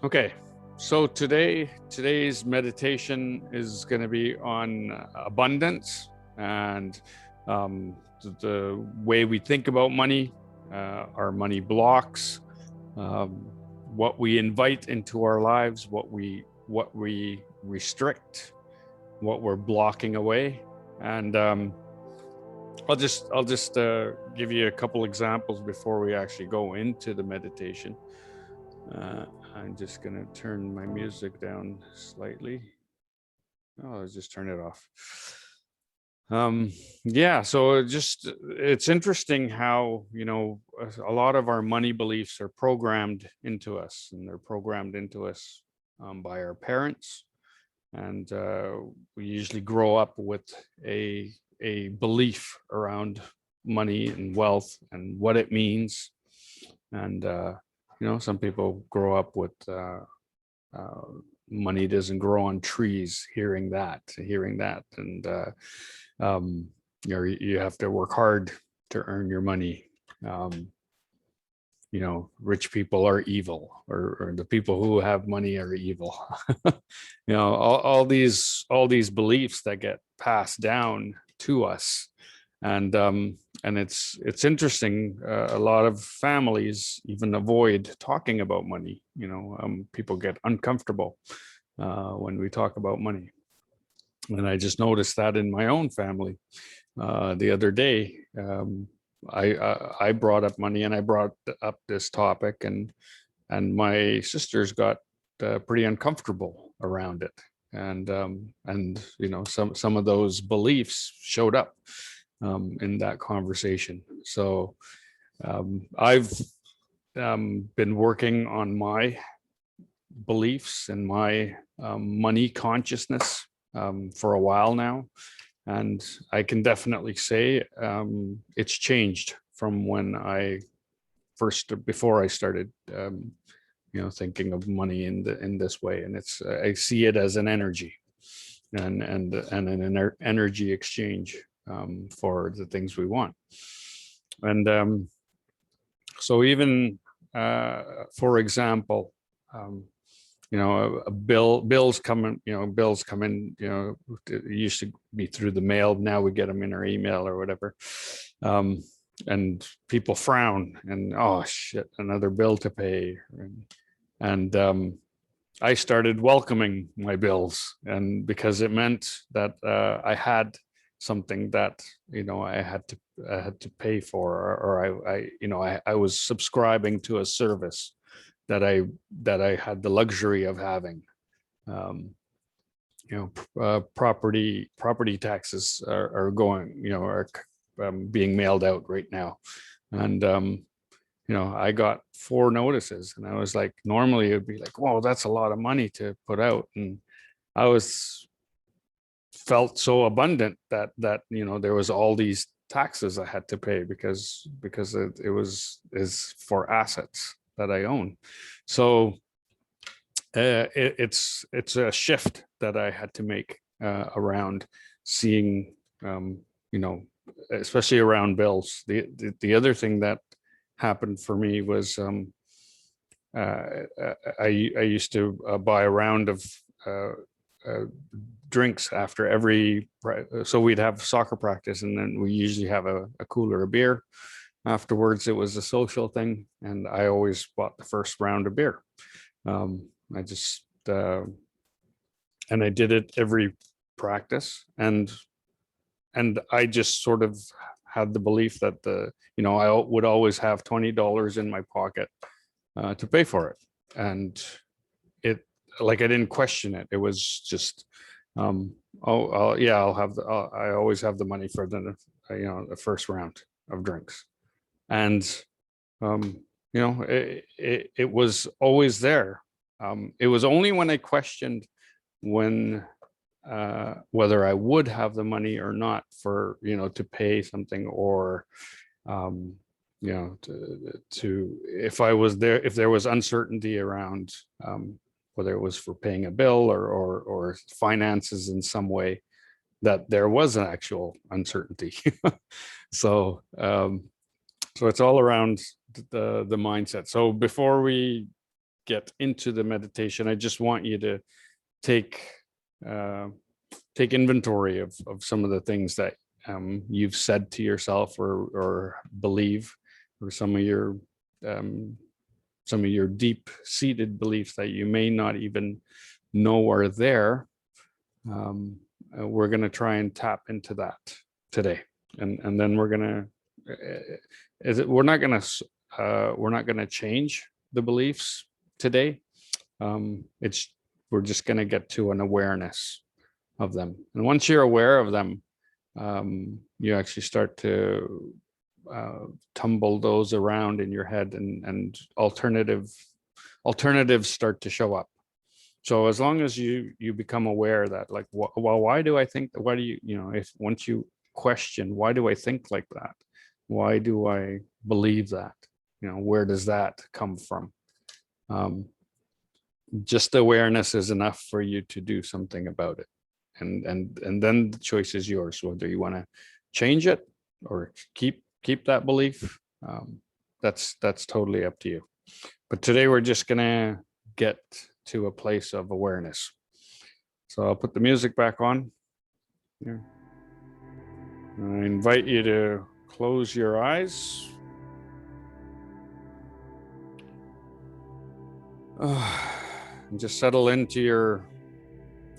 Okay, so today's meditation is going to be on abundance and the way we think about money, our money blocks, um, what we invite into our lives, what we restrict, what we're blocking away, and I'll just give you a couple examples before we actually go into the meditation. Uh, I'm just going to turn my music down slightly. Oh, I'll just turn it off. Yeah, so it's interesting how, a lot of our money beliefs are programmed into us, and they're programmed into us by our parents. And we usually grow up with a belief around money and wealth and what it means. And some people grow up with money doesn't grow on trees, hearing that, and you have to work hard to earn your money. Rich people are evil, or the people who have money are evil. all these beliefs that get passed down to us. And it's interesting. A lot of families even avoid talking about money. People get uncomfortable when we talk about money, and I just noticed that in my own family. The other day, I brought up money, and I brought up this topic, and my sisters got pretty uncomfortable around it, and some of those beliefs showed up in that conversation. So I've been working on my beliefs and my money consciousness for a while now. And I can definitely say it's changed from when before I started, thinking of money in this way. And I see it as an energy and an energy exchange for the things we want. And so even, for example, bills come in, it used to be through the mail. Now we get them in our email or whatever. And people frown and, oh shit, another bill to pay. And I started welcoming my bills, and because it meant that I had something that I had to pay for, or I was subscribing to a service that I had the luxury of having. Property taxes are going, are being mailed out right now, and I got 4 notices, and I was like, normally it would be like, whoa, that's a lot of money to put out, and I felt so abundant that there was all these taxes I had to pay because is for assets that I own. So it's a shift that I had to make around seeing, especially around bills. The other thing that happened for me was I used to buy a round of drinks after so we'd have soccer practice, and then we usually have a cooler of beer afterwards. It was a social thing, and I always bought the first round of beer. I just and I did it every practice, and I just sort of had the belief that I would always have $20 in my pocket to pay for it, and I didn't question it. It was just I always have the money for the first round of drinks, and it was always there. It was only when I questioned whether I would have the money or not for to pay something, or if there was uncertainty around whether it was for paying a bill or finances in some way, that there was an actual uncertainty. So it's all around the mindset. So before we get into the meditation, I just want you to take inventory of some of the things that you've said to yourself or believe, or some of your deep-seated beliefs that you may not even know are there. We're going to try and tap into that today, and then we're going to we're not going to change the beliefs today. We're just going to get to an awareness of them, and once you're aware of them, you actually start to tumble those around in your head, and alternatives start to show up. So as long as you become aware that, like, well, why do I think that? Why do if once you question, why do I think like that? Why do I believe that? Where does that come from? Just awareness is enough for you to do something about it. And then the choice is yours, whether you want to change it or keep that belief. That's totally up to you. But today we're just gonna get to a place of awareness. So I'll put the music back on here. I invite you to close your eyes. And just settle into your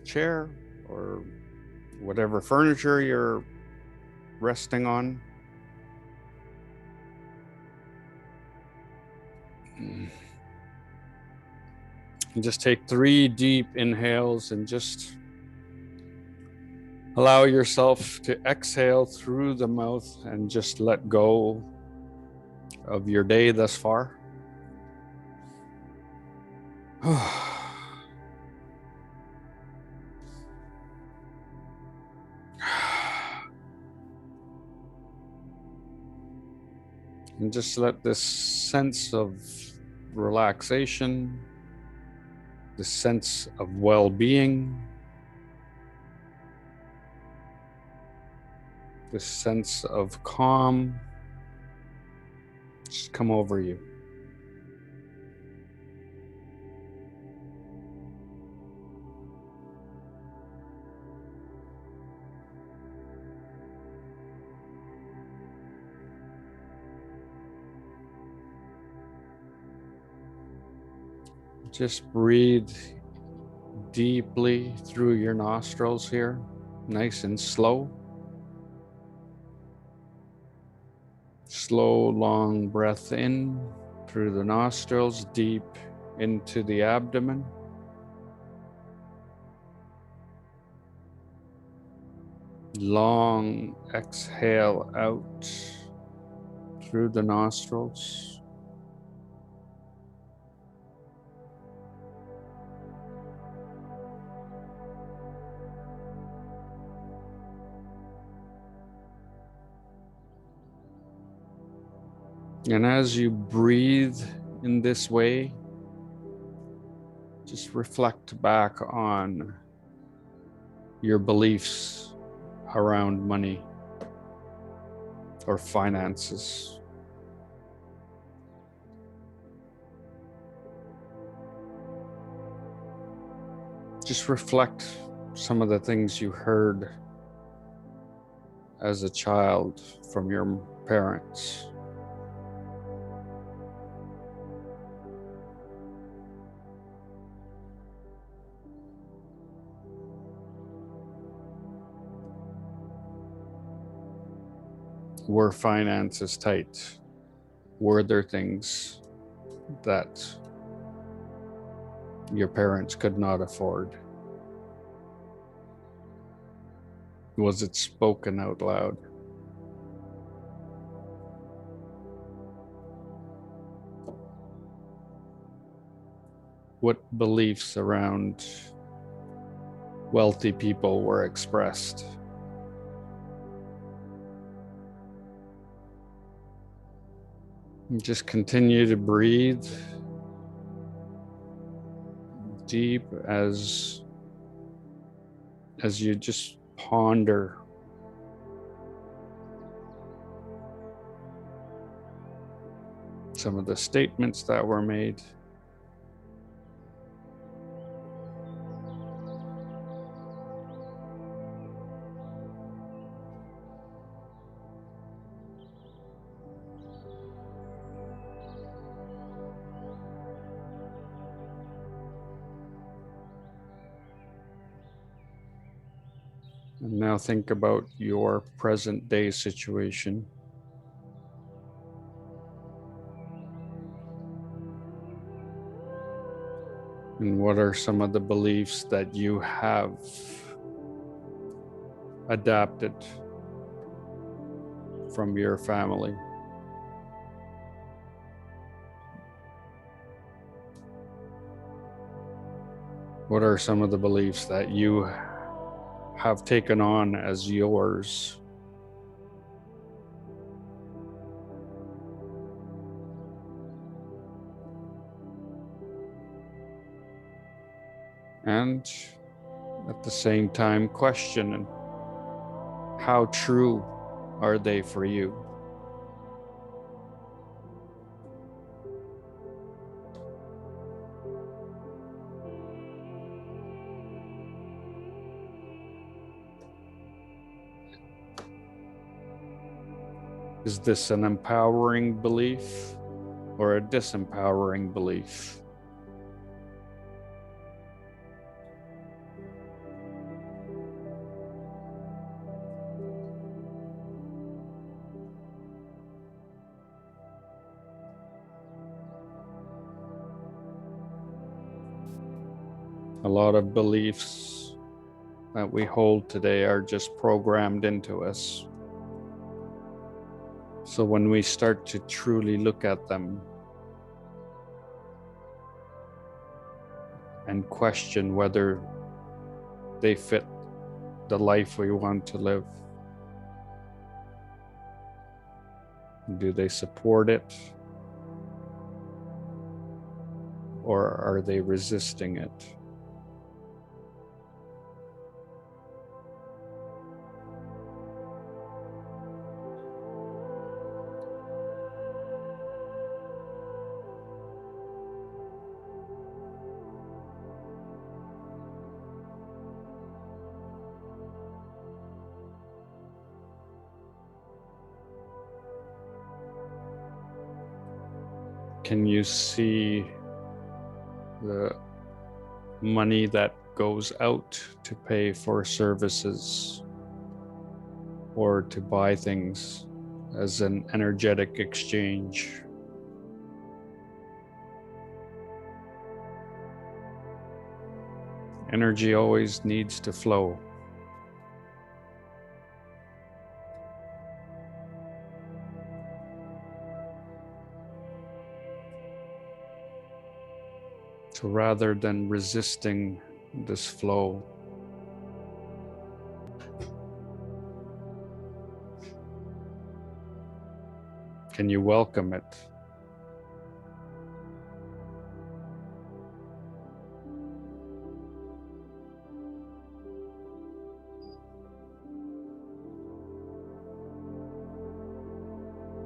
chair or whatever furniture you're resting on. And just take 3 deep inhales and just allow yourself to exhale through the mouth and just let go of your day thus far. And just let this sense of relaxation, this sense of well-being, this sense of calm just come over you. Just breathe deeply through your nostrils here, nice and slow. Slow, long breath in through the nostrils, deep into the abdomen. Long exhale out through the nostrils. And as you breathe in this way, just reflect back on your beliefs around money or finances. Just reflect some of the things you heard as a child from your parents. Were finances tight? Were there things that your parents could not afford? Was it spoken out loud? What beliefs around wealthy people were expressed? And just continue to breathe deep as you just ponder some of the statements that were made. And now think about your present day situation. And what are some of the beliefs that you have adapted from your family? What are some of the beliefs that you have taken on as yours? And at the same time, question how true are they for you? Is this an empowering belief or a disempowering belief? A lot of beliefs that we hold today are just programmed into us. So when we start to truly look at them and question whether they fit the life we want to live, do they support it, or are they resisting it? Can you see the money that goes out to pay for services or to buy things as an energetic exchange? Energy always needs to flow. So rather than resisting this flow, can you welcome it?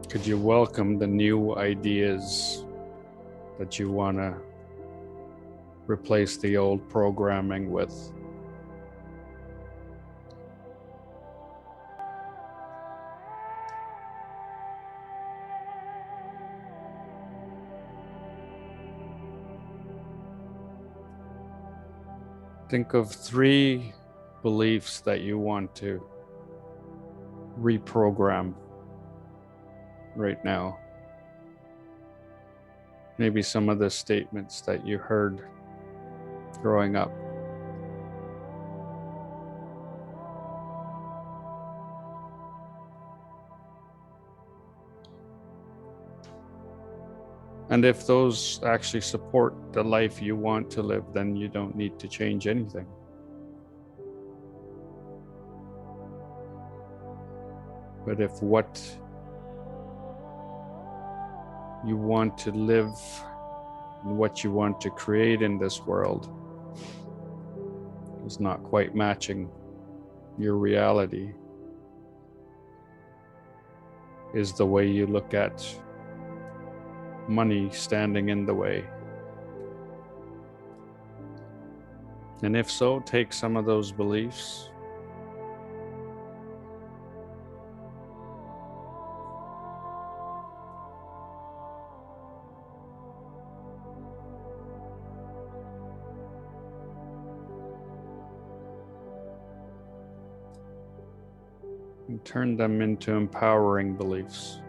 Could you welcome the new ideas that you want to replace the old programming with? Think of 3 beliefs that you want to reprogram right now. Maybe some of the statements that you heard growing up. And if those actually support the life you want to live, then you don't need to change anything. But if what you want to live and what you want to create in this world is not quite matching your reality, is the way you look at money standing in the way? And if so, take some of those beliefs and turn them into empowering beliefs.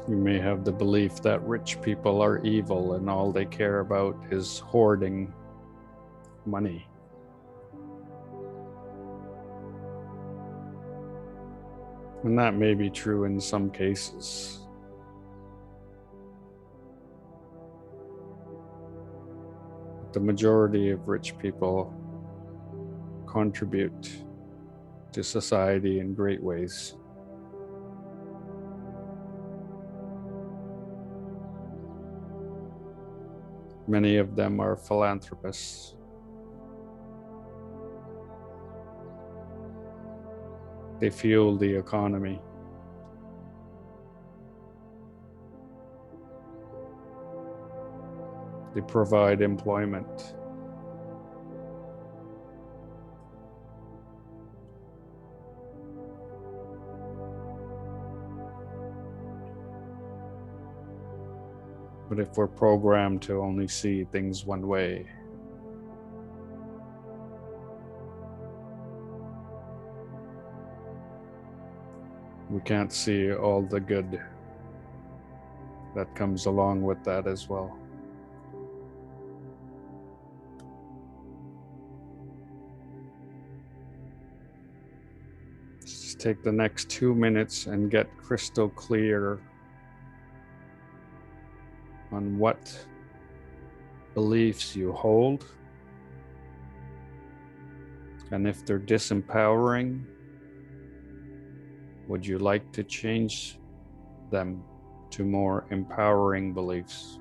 You may have the belief that rich people are evil and all they care about is hoarding money. And that may be true in some cases. But the majority of rich people contribute to society in great ways. Many of them are philanthropists. They fuel the economy. They provide employment. But if we're programmed to only see things one way, we can't see all the good that comes along with that as well. Just take the next 2 minutes and get crystal clear on what beliefs you hold, and if they're disempowering, would you like to change them to more empowering beliefs?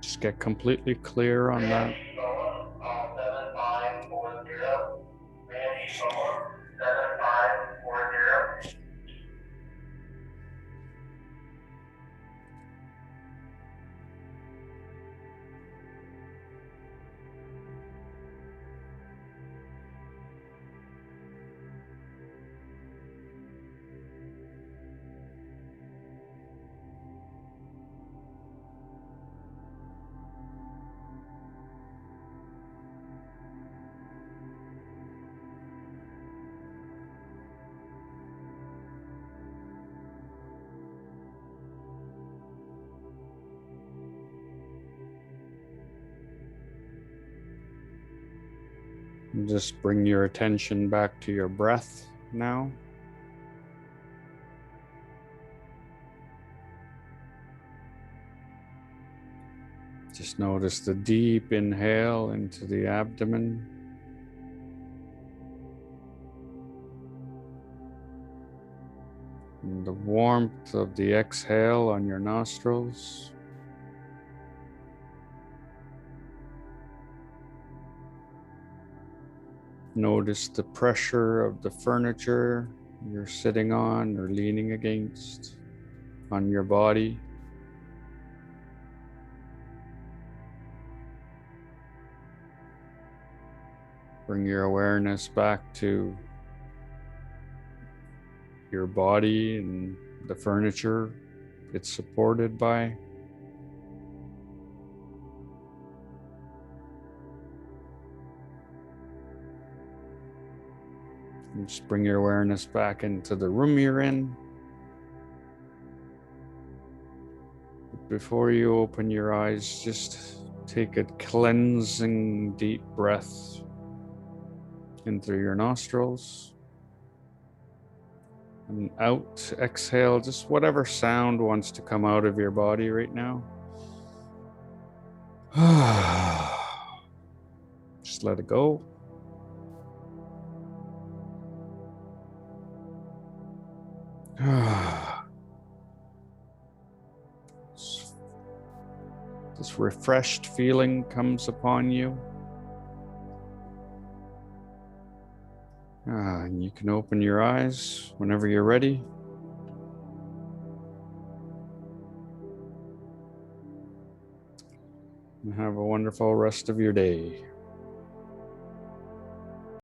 Just get completely clear on that. Just bring your attention back to your breath now. Just notice the deep inhale into the abdomen. And the warmth of the exhale on your nostrils. Notice the pressure of the furniture you're sitting on or leaning against on your body. Bring your awareness back to your body and the furniture it's supported by. And just bring your awareness back into the room you're in. Before you open your eyes, just take a cleansing deep breath in through your nostrils. And out, exhale, just whatever sound wants to come out of your body right now. Just let it go. This refreshed feeling comes upon you. And you can open your eyes whenever you're ready. And have a wonderful rest of your day.